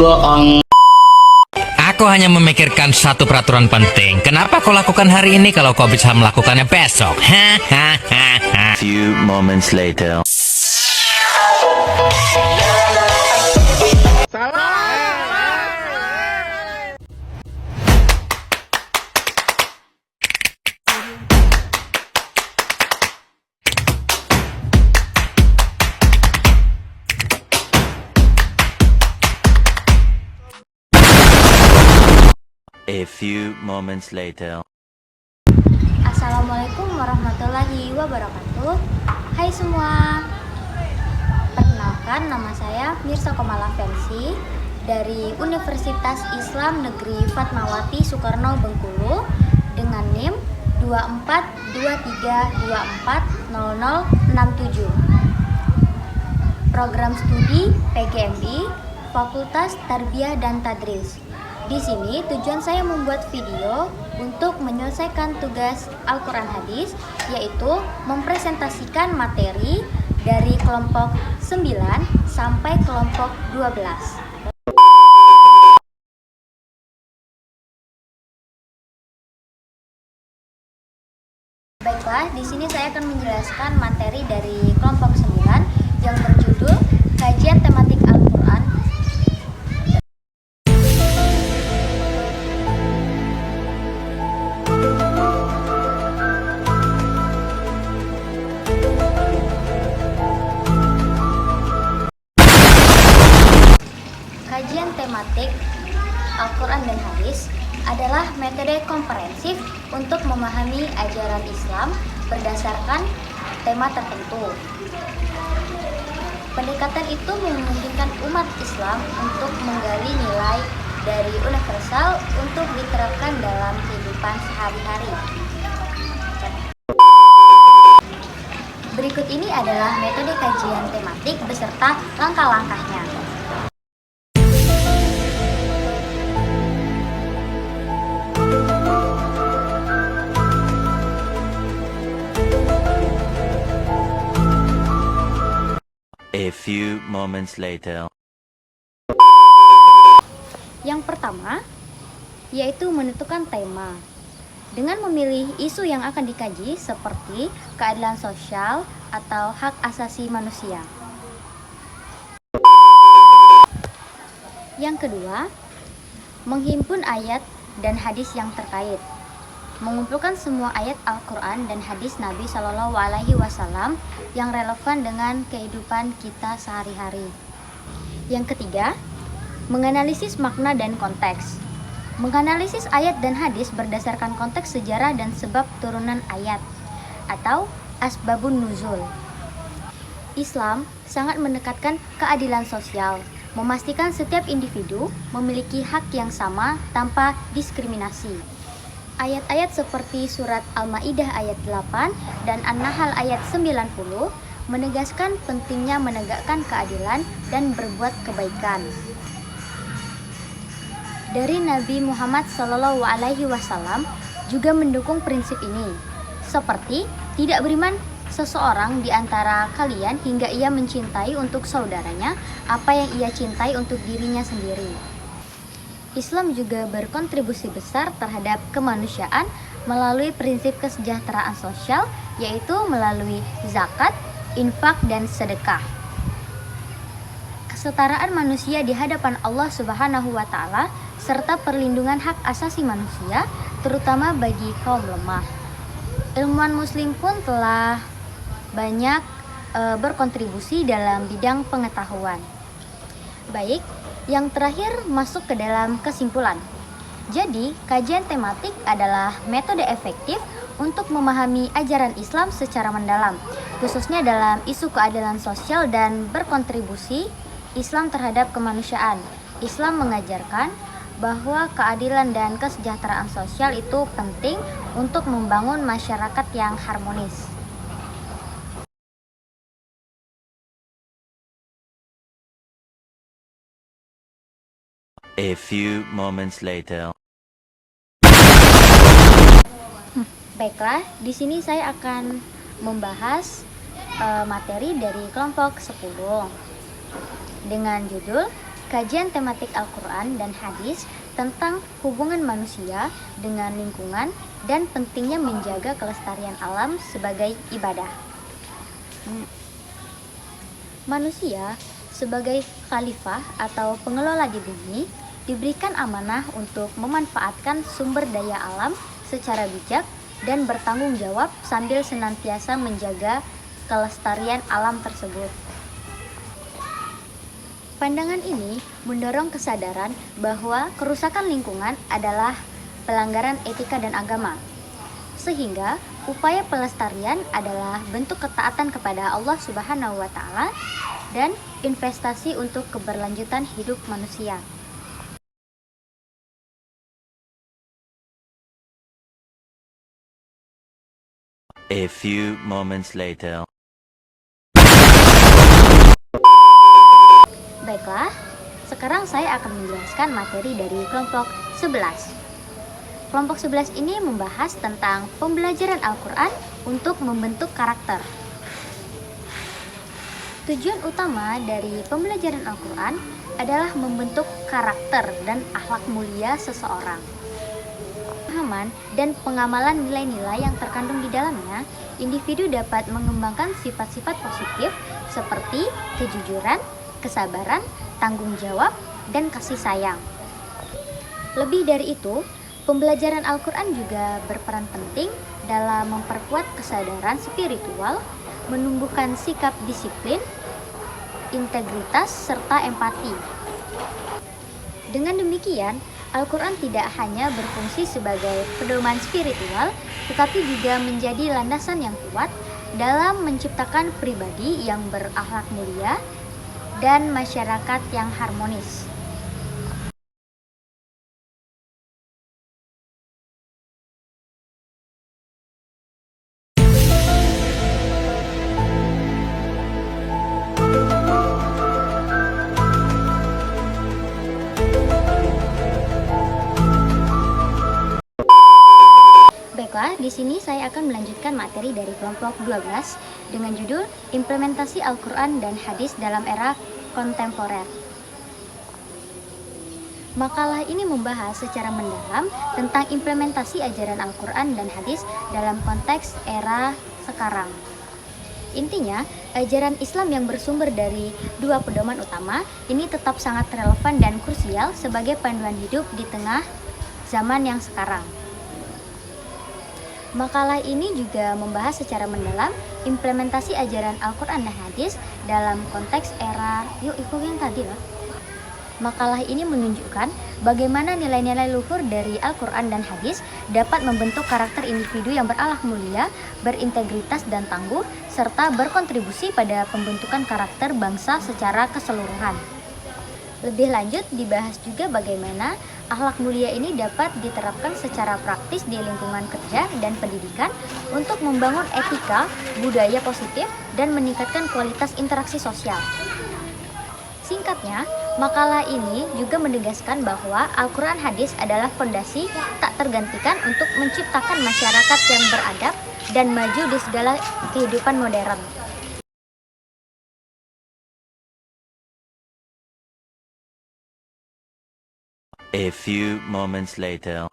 Aku hanya memikirkan satu peraturan penting. Kenapa kau lakukan hari ini kalau kau bisa melakukannya besok? Few moments later. A few moments later. Assalamualaikum warahmatullahi wabarakatuh. Hai semua. Perkenalkan, nama saya Mirsa Komala Fensi dari Universitas Islam Negeri Fatmawati Soekarno Bengkulu dengan NIM 2423240067. Program studi PGMI Fakultas Tarbiyah dan Tadris. Di sini tujuan saya membuat video untuk menyelesaikan tugas Al-Quran Hadis, yaitu mempresentasikan materi dari kelompok 9 sampai kelompok 12. Baiklah, di sini saya akan menjelaskan materi dari kelompok 9 yang berjudul Kajian Tematik Al-Quran. Kajian tematik Al-Quran dan Hadis adalah metode komprehensif untuk memahami ajaran Islam berdasarkan tema tertentu. Pendekatan itu memungkinkan umat Islam untuk menggali nilai dari universal untuk diterapkan dalam kehidupan sehari-hari. Berikut ini adalah metode kajian tematik beserta langkah-langkahnya. A few moments later. Yang pertama, yaitu menentukan tema. Dengan memilih isu yang akan dikaji seperti keadilan sosial atau hak asasi manusia. Yang kedua, menghimpun ayat dan hadis yang terkait. Mengumpulkan semua ayat Al-Quran dan hadis Nabi Shallallahu Alaihi Wasallam yang relevan dengan kehidupan kita sehari-hari. Yang ketiga, menganalisis makna dan konteks. Menganalisis ayat dan hadis berdasarkan konteks sejarah dan sebab turunan ayat atau asbabun nuzul. Islam sangat menekankan keadilan sosial, memastikan setiap individu memiliki hak yang sama tanpa diskriminasi. Ayat-ayat seperti surat Al-Maidah ayat 8 dan An-Nahl ayat 90 menegaskan pentingnya menegakkan keadilan dan berbuat kebaikan. Dari Nabi Muhammad SAW juga mendukung prinsip ini, seperti tidak beriman seseorang di antara kalian hingga ia mencintai untuk saudaranya apa yang ia cintai untuk dirinya sendiri. Islam juga berkontribusi besar terhadap kemanusiaan melalui prinsip kesejahteraan sosial, yaitu melalui zakat, infak, dan sedekah. Kesetaraan manusia di hadapan Allah Subhanahu wa Ta'ala serta perlindungan hak asasi manusia, terutama bagi kaum lemah. Ilmuwan Muslim pun telah banyak berkontribusi dalam bidang pengetahuan. Baik, yang terakhir masuk ke dalam kesimpulan. Jadi, kajian tematik adalah metode efektif untuk memahami ajaran Islam secara mendalam, khususnya dalam isu keadilan sosial dan berkontribusi Islam terhadap kemanusiaan. Islam mengajarkan bahwa keadilan dan kesejahteraan sosial itu penting untuk membangun masyarakat yang harmonis. A few moments later. Baiklah, di sini saya akan membahas materi dari kelompok 10 dengan judul kajian tematik Al-Quran dan hadis tentang hubungan manusia dengan lingkungan dan pentingnya menjaga kelestarian alam sebagai ibadah. Manusia sebagai khalifah atau pengelola di bumi diberikan amanah untuk memanfaatkan sumber daya alam secara bijak dan bertanggung jawab sambil senantiasa menjaga kelestarian alam tersebut. Pandangan ini mendorong kesadaran bahwa kerusakan lingkungan adalah pelanggaran etika dan agama, sehingga upaya pelestarian adalah bentuk ketaatan kepada Allah Subhanahu wa Ta'ala dan investasi untuk keberlanjutan hidup manusia. A few moments later. Baiklah, sekarang saya akan menjelaskan materi dari kelompok 11. Kelompok 11 ini membahas tentang pembelajaran Al-Quran untuk membentuk karakter. Tujuan utama dari pembelajaran Al-Quran adalah membentuk karakter dan akhlak mulia seseorang. Pemahaman dan pengamalan nilai-nilai yang terkandung di dalamnya, individu dapat mengembangkan sifat-sifat positif seperti kejujuran, kesabaran, tanggung jawab, dan kasih sayang. Lebih dari itu, pembelajaran Al-Quran juga berperan penting dalam memperkuat kesadaran spiritual, menumbuhkan sikap disiplin, integritas, serta empati. Dengan demikian, Al-Quran tidak hanya berfungsi sebagai pedoman spiritual, tetapi juga menjadi landasan yang kuat dalam menciptakan pribadi yang berakhlak mulia dan masyarakat yang harmonis. Baiklah, di sini saya akan melanjutkan materi dari kelompok 12 dengan judul Implementasi Al-Quran dan Hadis dalam Era Kontemporer. Makalah ini membahas secara mendalam tentang implementasi ajaran Al-Quran dan Hadis dalam konteks era sekarang. Intinya, ajaran Islam yang bersumber dari dua pedoman utama ini tetap sangat relevan dan krusial sebagai panduan hidup di tengah zaman yang sekarang. Makalah ini juga membahas secara mendalam implementasi ajaran Al-Quran dan Hadis dalam konteks era yang tadi lah. Makalah ini menunjukkan bagaimana nilai-nilai luhur dari Al-Quran dan Hadis dapat membentuk karakter individu yang berakhlak mulia, berintegritas dan tangguh, serta berkontribusi pada pembentukan karakter bangsa secara keseluruhan. Lebih lanjut, dibahas juga bagaimana akhlak mulia ini dapat diterapkan secara praktis di lingkungan kerja dan pendidikan untuk membangun etika, budaya positif, dan meningkatkan kualitas interaksi sosial. Singkatnya, makalah ini juga menegaskan bahwa Al-Quran Hadis adalah fondasi tak tergantikan untuk menciptakan masyarakat yang beradab dan maju di segala kehidupan modern. A few moments later.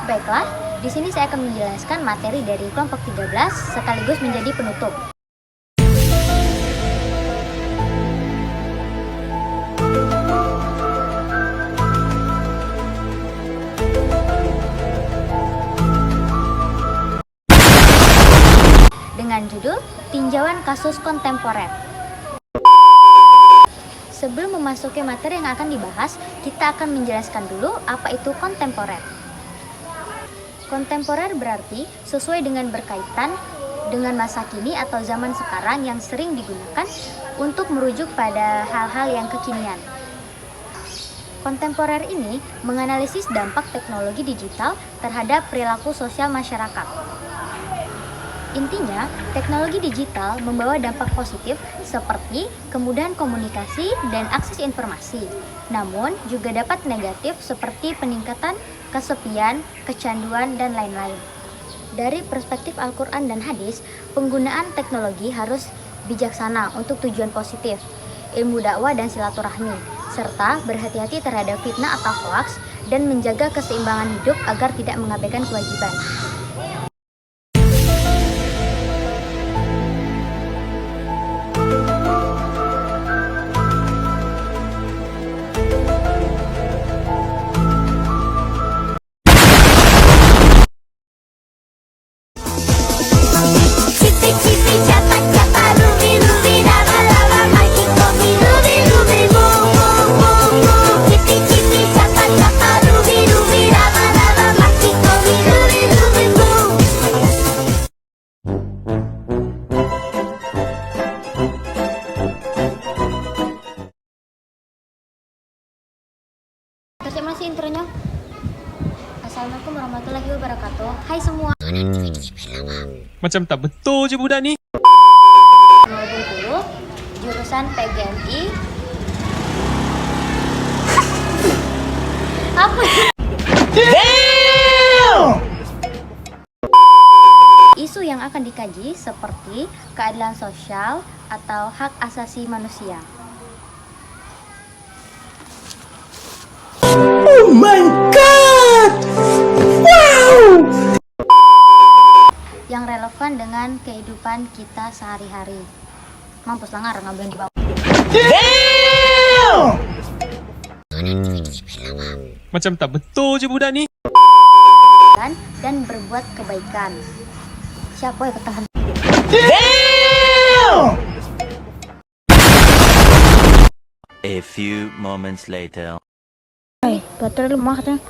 Baiklah, di sini saya akan menjelaskan materi dari kelompok 13 sekaligus menjadi penutup. Dengan judul Tinjauan Kasus Kontemporer. Sebelum memasuki materi yang akan dibahas, kita akan menjelaskan dulu apa itu kontemporer. Kontemporer berarti sesuai dengan berkaitan dengan masa kini atau zaman sekarang yang sering digunakan untuk merujuk pada hal-hal yang kekinian. Kontemporer ini menganalisis dampak teknologi digital terhadap perilaku sosial masyarakat. Intinya, teknologi digital membawa dampak positif seperti kemudahan komunikasi dan akses informasi. Namun, juga dapat negatif seperti peningkatan kesepian, kecanduan, dan lain-lain. Dari perspektif Al-Quran dan Hadis, penggunaan teknologi harus bijaksana untuk tujuan positif. ilmu dakwah dan silaturahmi, serta berhati-hati terhadap fitnah atau hoaks dan menjaga keseimbangan hidup agar tidak mengabaikan kewajiban. Chipi-chipi, chapa-chapa, rubi-rubi, lava-lava, makikomi, rubi-rubi, boom-boom-boom-boom. Chipi-chipi, chapa-chapa, rubi-rubi, lava-lava, makikomi, rubi-rubi, boom. Terus yang masih intronya? Assalamualaikum warahmatullahi wabarakatuh. Hai semua. Macam tak betul je budak ni. Nama Bengkulu, jurusan PGMI. Apa? Isu yang akan dikaji seperti keadilan sosial atau hak asasi manusia. Oh my god! Wow! Yang relevan dengan kehidupan kita sehari-hari. Mampus langar ngambil di bawah. Macam tak betul je budak ni. Dan berbuat kebaikan. Siapa yang ketahan? A few moments later. Baterai lemah katanya.